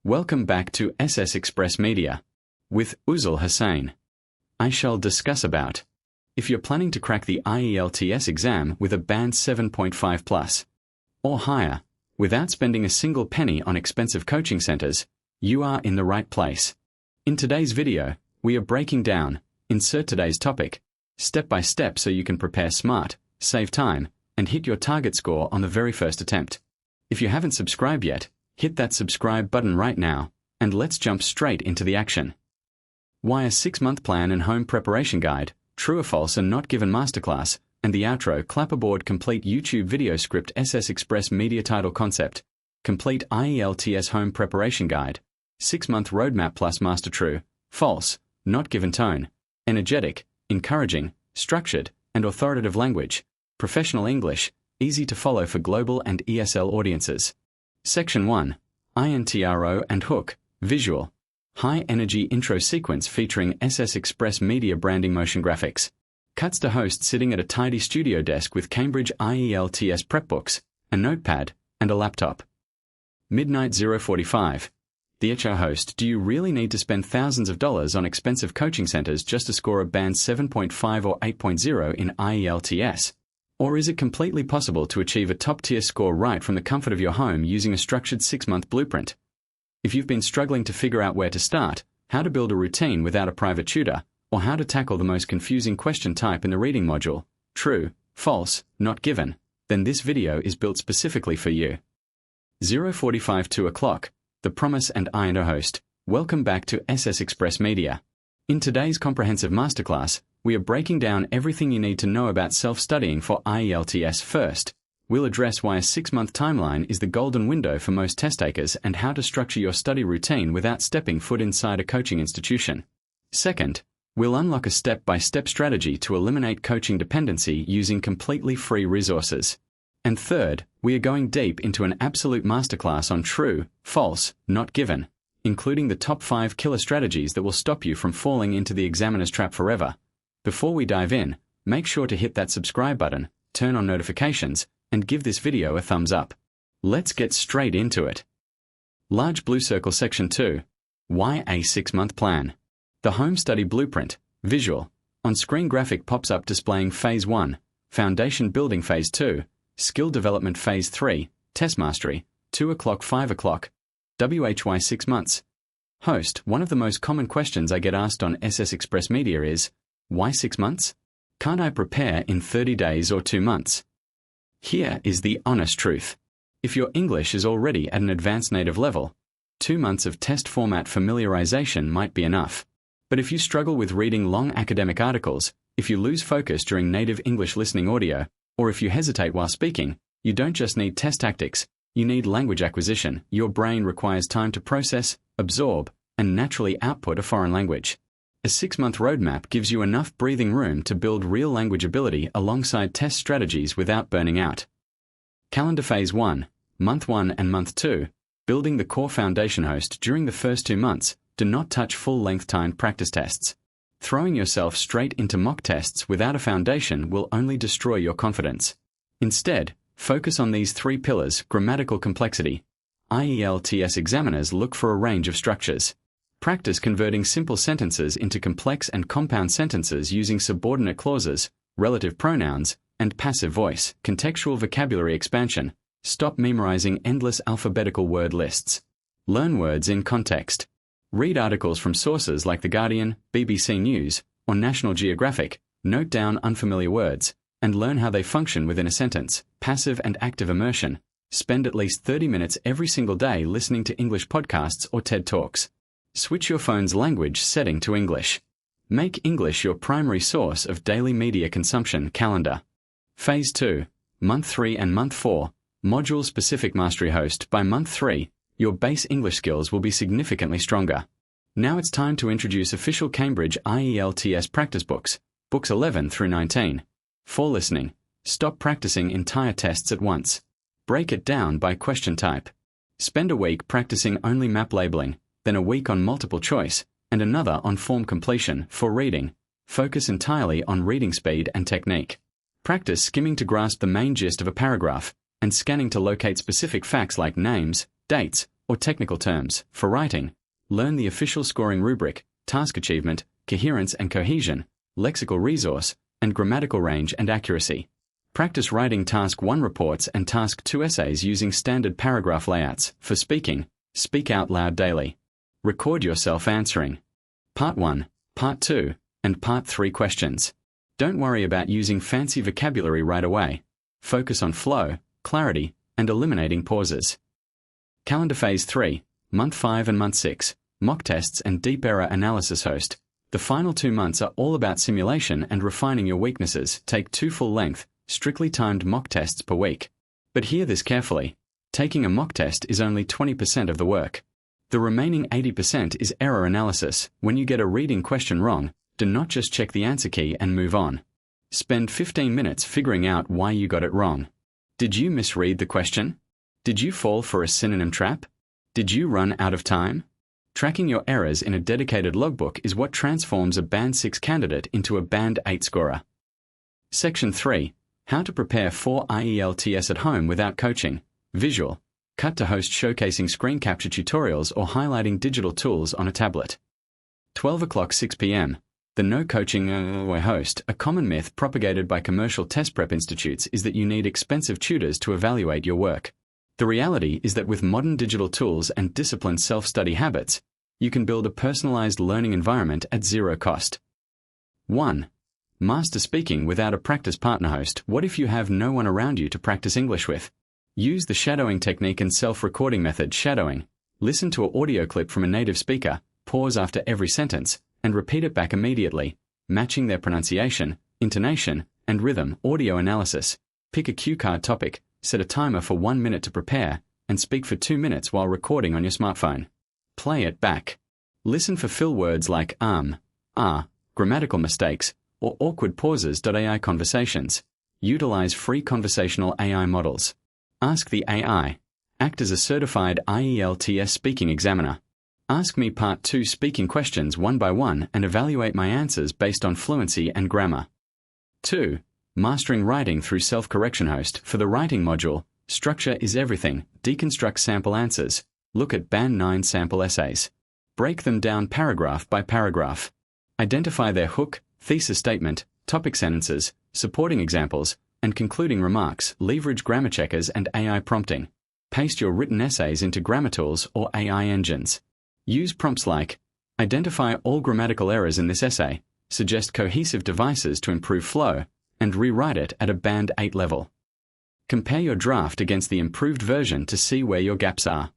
Welcome back to SS Express Media. With Uzal Hussain. I shall discuss about if you're planning to crack the IELTS exam with a band 7.5 plus or higher, without spending a single penny on expensive coaching centers, you are in the right place. In today's video, we are breaking down, insert today's topic, step by step so you can prepare smart, save time, and hit your target score on the very first attempt. If you haven't subscribed yet, hit that subscribe button right now, and let's jump straight into the action. Why a 6-month plan and home preparation guide, true or false and not given masterclass, and the outro clapperboard complete YouTube video script SS Express Media title concept, complete IELTS home preparation guide, 6-month roadmap plus master true, false, not given tone, energetic, encouraging, structured, and authoritative language, professional English, easy to follow for global and ESL audiences. Section 1. Intro and hook, visual. High-energy intro sequence featuring SS Express Media branding motion graphics. Cuts to host sitting at a tidy studio desk with Cambridge IELTS prep books, a notepad, and a laptop. Midnight 0:45. DHR host, do you really need to spend thousands of dollars on expensive coaching centers just to score a band 7.5 or 8.0 in IELTS? Or is it completely possible to achieve a top-tier score right from the comfort of your home using a structured 6-month blueprint? If you've been struggling to figure out where to start, how to build a routine without a private tutor, or how to tackle the most confusing question type in the reading module, true, false, not given, then this video is built specifically for you. 0:45 2 o'clock, The Promise and INO host, welcome back to SS Express Media. In today's comprehensive masterclass, we are breaking down everything you need to know about self-studying for IELTS first. We'll address why a 6-month timeline is the golden window for most test takers and how to structure your study routine without stepping foot inside a coaching institution. Second, we'll unlock a step-by-step strategy to eliminate coaching dependency using completely free resources. And third, we are going deep into an absolute masterclass on true, false, not given, including the top 5 killer strategies that will stop you from falling into the examiner's trap forever. Before we dive in, make sure to hit that subscribe button, turn on notifications, and give this video a thumbs up. Let's get straight into it. Large blue circle section 2. Why a 6-month plan? The home study blueprint, visual. On-screen graphic pops up displaying Phase 1, Foundation Building Phase 2, Skill Development Phase 3, Test Mastery, 2 o'clock 5 o'clock. WHY 6 months. Host, one of the most common questions I get asked on SS Express Media is, why 6 months? Can't I prepare in 30 days or 2 months? Here is the honest truth. If your English is already at an advanced native level, 2 months of test format familiarization might be enough. But if you struggle with reading long academic articles, if you lose focus during native English listening audio, or if you hesitate while speaking, you don't just need test tactics, you need language acquisition. Your brain requires time to process, absorb, and naturally output a foreign language. A 6-month roadmap gives you enough breathing room to build real language ability alongside test strategies without burning out. Calendar Phase 1, Month 1 and Month 2, building the core foundation host during the first 2 months. Do not touch full-length timed practice tests. Throwing yourself straight into mock tests without a foundation will only destroy your confidence. Instead, focus on these 3 pillars: grammatical complexity. IELTS examiners look for a range of structures. Practice converting simple sentences into complex and compound sentences using subordinate clauses, relative pronouns, and passive voice. Contextual vocabulary expansion. Stop memorizing endless alphabetical word lists. Learn words in context. Read articles from sources like The Guardian, BBC News, or National Geographic. Note down unfamiliar words, and learn how they function within a sentence. Passive and active immersion. Spend at least 30 minutes every single day listening to English podcasts or TED Talks. Switch your phone's language setting to English. Make English your primary source of daily media consumption. Calendar. Phase 2, Month 3 and Month 4, Module-Specific Mastery Host. By Month 3, your base English skills will be significantly stronger. Now it's time to introduce official Cambridge IELTS practice books, books 11 through 19. For listening, stop practicing entire tests at once. Break it down by question type. Spend a week practicing only map labeling, then a week on multiple choice, and another on form completion. For reading, focus entirely on reading speed and technique. Practice skimming to grasp the main gist of a paragraph, and scanning to locate specific facts like names, dates, or technical terms. For writing, learn the official scoring rubric, task achievement, coherence and cohesion, lexical resource, and grammatical range and accuracy. Practice writing Task 1 reports and Task 2 essays using standard paragraph layouts. For speaking, speak out loud daily. Record yourself answering Part 1, Part 2, and Part 3 questions. Don't worry about using fancy vocabulary right away. Focus on flow, clarity, and eliminating pauses. Calendar Phase 3, Month 5 and Month 6, Mock Tests and Deep Error Analysis Host. The final 2 months are all about simulation and refining your weaknesses. Take 2 full-length, strictly timed mock tests per week. But hear this carefully. Taking a mock test is only 20% of the work. The remaining 80% is error analysis. When you get a reading question wrong, do not just check the answer key and move on. Spend 15 minutes figuring out why you got it wrong. Did you misread the question? Did you fall for a synonym trap? Did you run out of time? Tracking your errors in a dedicated logbook is what transforms a Band 6 candidate into a Band 8 scorer. Section 3. How to prepare for IELTS at home without coaching. Visual. Cut to host showcasing screen capture tutorials or highlighting digital tools on a tablet. 12 o'clock 6 p.m. The no coaching host. A common myth propagated by commercial test prep institutes is that you need expensive tutors to evaluate your work. The reality is that with modern digital tools and disciplined self-study habits, you can build a personalized learning environment at zero cost. 1. Master speaking without a practice partner host. What if you have no one around you to practice English with? Use the shadowing technique and self-recording method. Shadowing. Listen to an audio clip from a native speaker, pause after every sentence, and repeat it back immediately, matching their pronunciation, intonation, and rhythm. Audio analysis. Pick a cue card topic, set a timer for 1 minute to prepare, and speak for 2 minutes while recording on your smartphone. Play it back. Listen for fill words like grammatical mistakes, or awkward pauses. AI conversations. Utilize free conversational AI models. Ask the AI. Act as a certified IELTS speaking examiner. Ask me Part 2 speaking questions one by one and evaluate my answers based on fluency and grammar. 2. Mastering writing through self-correction host. For the writing module, structure is everything. Deconstruct sample answers. Look at Band 9 sample essays. Break them down paragraph by paragraph. Identify their hook, thesis statement, topic sentences, supporting examples, and concluding remarks. Leverage grammar checkers and AI prompting. Paste your written essays into grammar tools or AI engines. Use prompts like, identify all grammatical errors in this essay, suggest cohesive devices to improve flow, and rewrite it at a Band 8 level. Compare your draft against the improved version to see where your gaps are.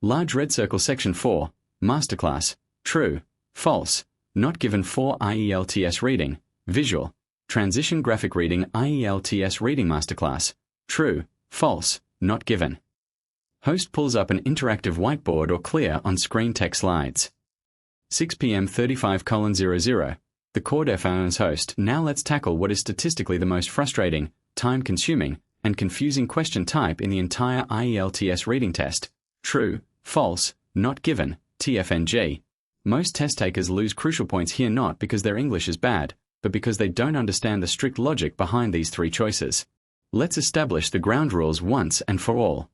Large red circle Section 4, Masterclass, True, False, Not Given for IELTS Reading, Visual, Transition Graphic Reading IELTS Reading Masterclass, True, False, Not Given. Host pulls up an interactive whiteboard or clear on-screen text slides. 6 p.m. 35:00. The core defines host. Now let's tackle what is statistically the most frustrating, time-consuming, and confusing question type in the entire IELTS reading test. True, false, not given, TFNG. Most test takers lose crucial points here not because their English is bad, but because they don't understand the strict logic behind these 3 choices. Let's establish the ground rules once and for all.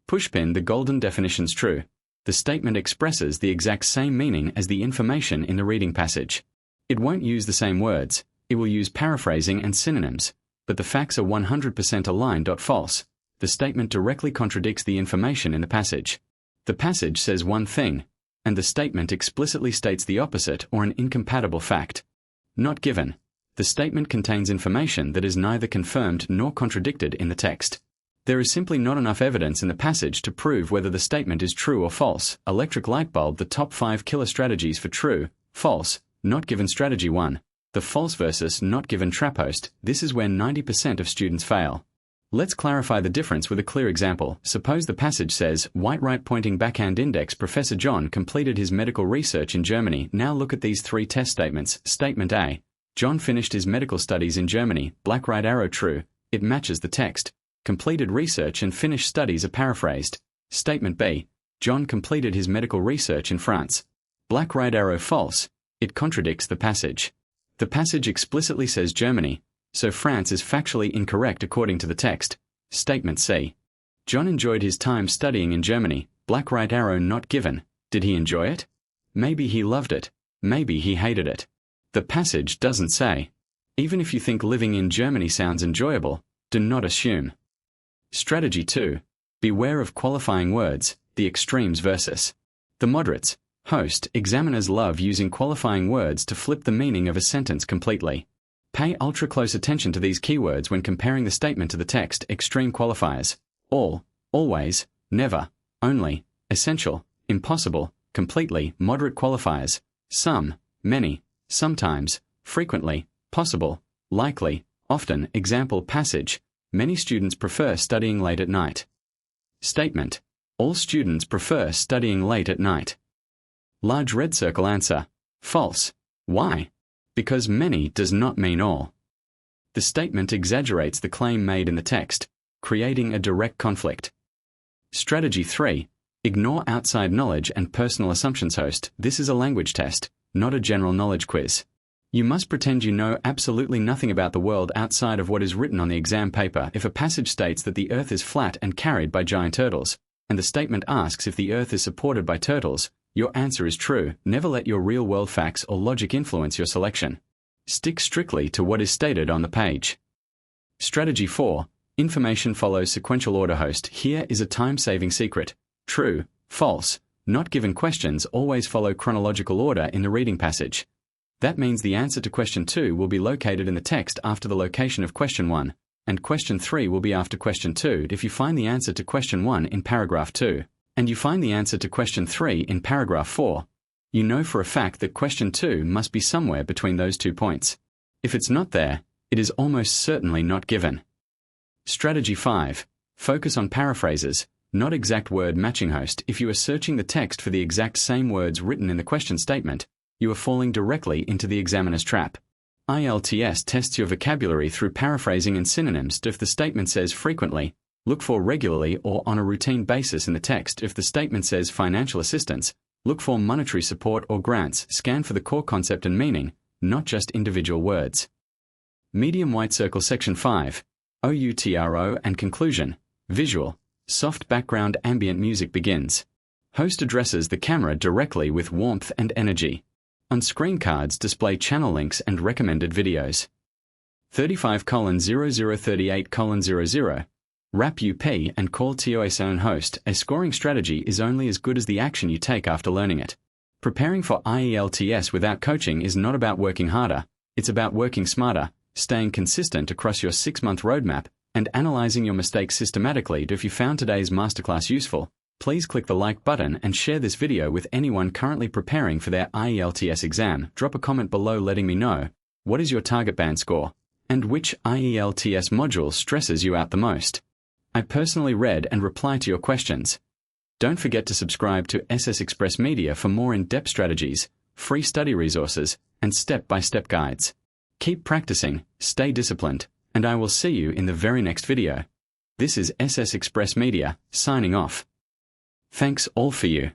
Pushpin the golden definitions. True. The statement expresses the exact same meaning as the information in the reading passage. It won't use the same words, it will use paraphrasing and synonyms, but the facts are 100% aligned. False. The statement directly contradicts the information in the passage. The passage says one thing, and the statement explicitly states the opposite or an incompatible fact. Not given. The statement contains information that is neither confirmed nor contradicted in the text. There is simply not enough evidence in the passage to prove whether the statement is true or false. Electric light bulb. The top 5 killer strategies for true, false, not given. Strategy 1. The false versus not given trap host. This is where 90% of students fail. Let's clarify the difference with a clear example. Suppose the passage says, white right pointing backhand index. Professor John completed his medical research in Germany. Now look at these 3 test statements. Statement A. John finished his medical studies in Germany. Black right arrow. True. It matches the text. Completed research and finished studies are paraphrased. Statement B. John completed his medical research in France. Black right arrow. False. It contradicts the passage. The passage explicitly says Germany, so France is factually incorrect according to the text. Statement C. John enjoyed his time studying in Germany. Black right arrow not given. Did he enjoy it? Maybe he loved it. Maybe he hated it. The passage doesn't say. Even if you think living in Germany sounds enjoyable, do not assume. Strategy 2. Beware of qualifying words, the extremes versus the moderates. Host, examiners love using qualifying words to flip the meaning of a sentence completely. Pay ultra close attention to these keywords when comparing the statement to the text. Extreme qualifiers: all, always, never, only, essential, impossible, completely. Moderate qualifiers: some, many, sometimes, frequently, possible, likely, often. Example passage: many students prefer studying late at night. Statement: all students prefer studying late at night. Large red circle answer: false. Why? Because many does not mean all. The statement exaggerates the claim made in the text, creating a direct conflict. Strategy 3. Ignore outside knowledge and personal assumptions. Host, this is a language test, not a general knowledge quiz. You must pretend you know absolutely nothing about the world outside of what is written on the exam paper. If a passage states that the earth is flat and carried by giant turtles, and the statement asks if the earth is supported by turtles, your answer is true. Never let your real-world facts or logic influence your selection. Stick strictly to what is stated on the page. Strategy 4. Information follows sequential order. Host, here is a time-saving secret. True, false, not given questions always follow chronological order in the reading passage. That means the answer to question 2 will be located in the text after the location of question 1, and question 3 will be after question 2. If you find the answer to question 1 in paragraph 2, and you find the answer to question 3 in paragraph 4, you know for a fact that question 2 must be somewhere between those 2 points. If it's not there, it is almost certainly not given. Strategy 5. Focus on paraphrases, not exact word matching. Host, if you are searching the text for the exact same words written in the question statement, you are falling directly into the examiner's trap. IELTS tests your vocabulary through paraphrasing and synonyms. If the statement says frequently, look for regularly or on a routine basis in the text. If the statement says financial assistance, look for monetary support or grants. Scan for the core concept and meaning, not just individual words. Medium white circle section 5. OUTRO and conclusion. Visual. Soft background ambient music begins. Host addresses the camera directly with warmth and energy. On-screen cards display channel links and recommended videos. 35:0038:00. Wrap UP and call TOS own. Host, a scoring strategy is only as good as the action you take after learning it. Preparing for IELTS without coaching is not about working harder, it's about working smarter, staying consistent across your 6-month roadmap, and analyzing your mistakes systematically. If you found today's masterclass useful, please click the like button and share this video with anyone currently preparing for their IELTS exam. Drop a comment below letting me know, what is your target band score, and which IELTS module stresses you out the most. I personally read and reply to your questions. Don't forget to subscribe to SS Express Media for more in-depth strategies, free study resources, and step-by-step guides. Keep practicing, stay disciplined, and I will see you in the very next video. This is SS Express Media, signing off. Thanks all for you.